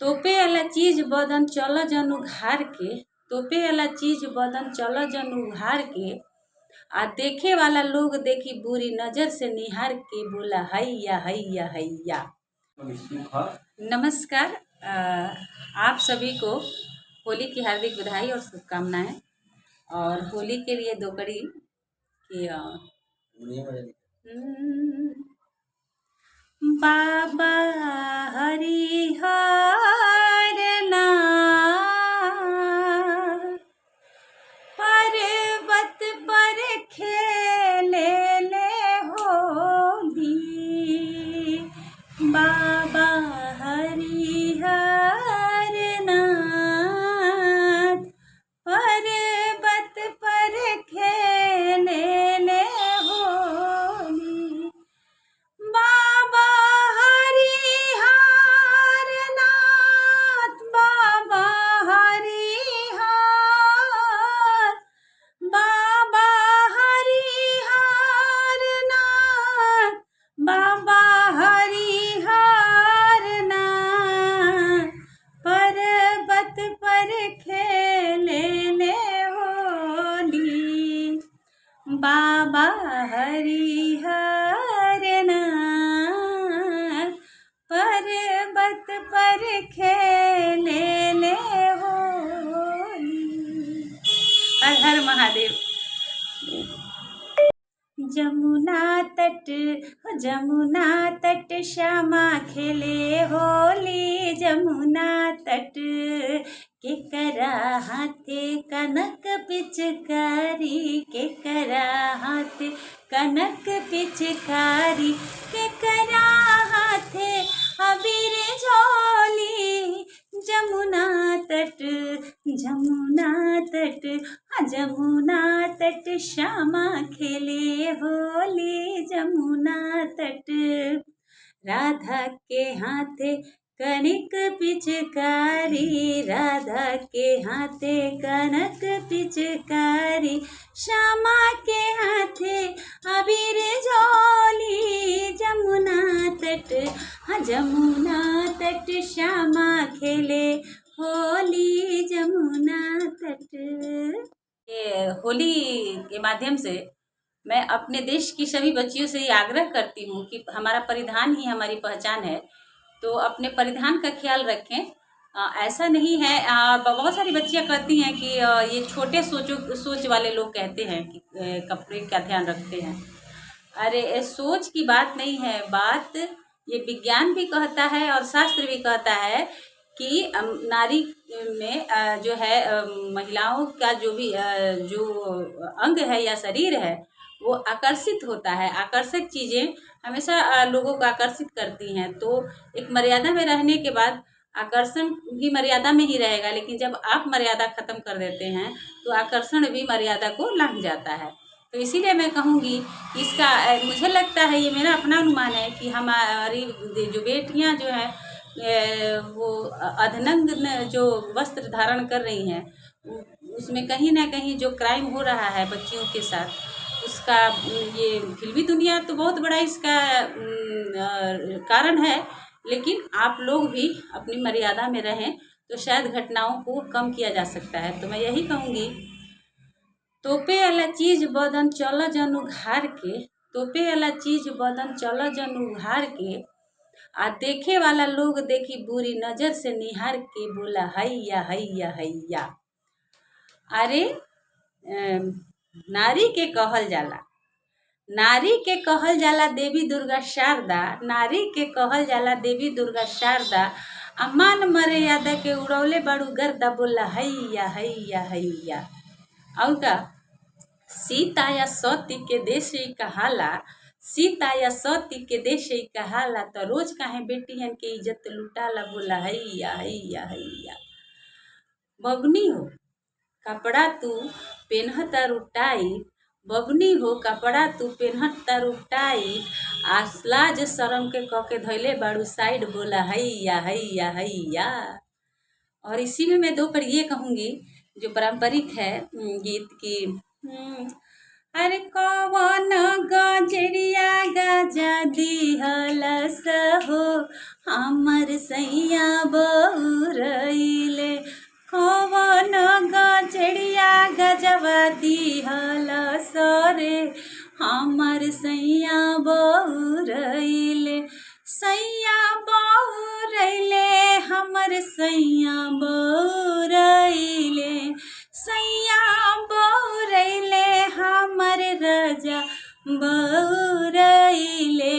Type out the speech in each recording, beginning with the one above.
तोपे वाला चीज बदन चल जनु घार के, तोपे वाला चीज बदन चल जनु घार के, आ देखे वाला लोग देखी बुरी नजर से निहार के, बोला हैया हैया हैया। नमस्कार, आप सभी को होली की हार्दिक बधाई और शुभकामनाएं। और होली के लिए दो कड़ी कि बाबा हरिहर नाथ पर्वत पर खेले ले होली, बाबा हरिहर नाथ पर्वत पर खेले ले होली, बाबा हरिहर नाथ, बाबा हरिहर, बाबा हरिहर नाथ, बाबा हरिहर नाथ पर्वत पर खेले ले होली, बाबा हरिहर नाथ पर्वत पर खेले ले होली। हर हर महादेव। जमुना तट श्यामा खेले होली, जमुना तट केकरा हाथे कनक पिचकारी, केकरा हाथे कनक पिचकारी, केकरा हाथे अबीर झोली, जमुना तट, जमुना तट, जमुना तट श्यामा खेले होली, जमुना तट राधा के हाथे कनक पिचकारी, राधा के हाथे कनक पिचकारी, श्यामा के हाथे अबीर झोली, जमुना तट, जमुना तट श्यामा खेले होली, जमुना तट। ये होली के माध्यम से मैं अपने देश की सभी बच्चियों से ये आग्रह करती हूँ कि हमारा परिधान ही हमारी पहचान है, तो अपने परिधान का ख्याल रखें। ऐसा नहीं है, बहुत सारी बच्चियाँ कहती हैं कि ये छोटे सोच वाले लोग कहते हैं कि कपड़े का ध्यान रखते हैं। अरे सोच की बात नहीं है, बात ये विज्ञान भी कहता है और शास्त्र भी कहता है कि नारी में जो है महिलाओं का जो भी जो अंग है या शरीर है वो आकर्षित होता है। आकर्षक चीज़ें हमेशा लोगों को आकर्षित करती हैं, तो एक मर्यादा में रहने के बाद आकर्षण भी मर्यादा में ही रहेगा, लेकिन जब आप मर्यादा ख़त्म कर देते हैं तो आकर्षण भी मर्यादा को लांघ जाता है। तो इसीलिए मैं कहूँगी इसका मुझे लगता है, ये मेरा अपना अनुमान है कि हमारी जो बेटियाँ जो हैं वो अधनंग जो वस्त्र धारण कर रही हैं, उसमें कहीं ना कहीं जो क्राइम हो रहा है बच्चियों के साथ, उसका ये फिल्मी दुनिया तो बहुत बड़ा इसका कारण है, लेकिन आप लोग भी अपनी मर्यादा में रहें तो शायद घटनाओं को कम किया जा सकता है। तो मैं यही कहूँगी, तोपे वाला चीज बदन चल जनु घार के, तोपे वाला चीज बदन चल जनु घार के, आ देखे वाला लोग देखी बुरी नजर से निहार के, बोला हैया हैया हैया। अरे नारी के कहल जाला, नारी के कहल जाला देवी दुर्गा शारदा, नारी के कहल जाला देवी दुर्गा शारदा, अमान मर्यादा के उड़ौले बड़ू गर्दा, बोला हैया हैया हैया। और का सीता या सती के देश ही कहाला, सीता या सती के देश ही कहाला, तो रोज काहे बेटियन के इज्जत लुटाला, बोला हैया हैया हैया। बबनी हो कपड़ा तू पेन्हता रुटाई, बबनी हो कपड़ा तू पेन्हता रुटाई, लाज शरम के कके धैले बाड़ू साइड, बोला हैया हैया हैया। और इसी में मैं दो कड़ी ये कहूँगी जो पारंपरिक है गीत की, अरे कवन गजरिया गजा दिहलस हो हमर सैया बहू हमर सैया बौरैले, सैया बौरैले हमर राजा बौरैले।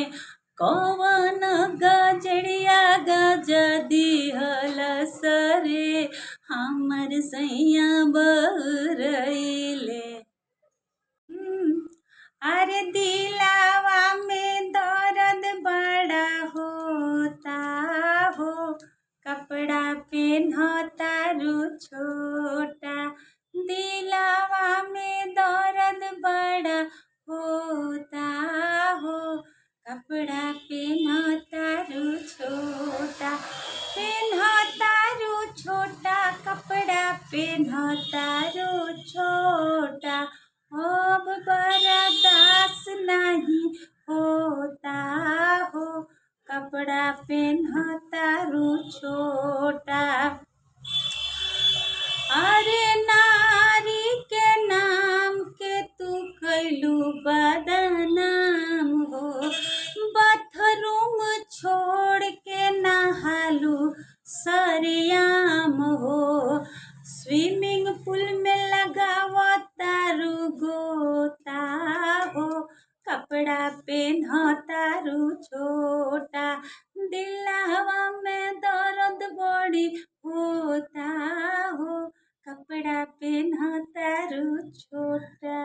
कौन गजड़िया गज दिहल सरे हमर सैया बौरैले। अरे दिलावा में दर्द बड़ा होता हो, कपड़ा पेन्हतारू छोटा। दिलावा में दर्द बड़ा होता हो, कपड़ा पेन्हतारू छोटा। पेन्हतारू छोटा, कपड़ा पेन्हतारू छोटा। अब बर्दाश्त नहीं होता हो, कपड़ा पेन्हतारू छोटा। अरे नारी के नाम के तू कैलू बदनाम हो, बाथरूम छोड़ के नहालू सरियाम हो। स्विमिंग पूल में लगावतारू गोता हो, कपड़ा पेन्हतारू छोटा। दिलावा में दर्द बड़ी होता हो, कपड़ा पेन्हतारू छोटा।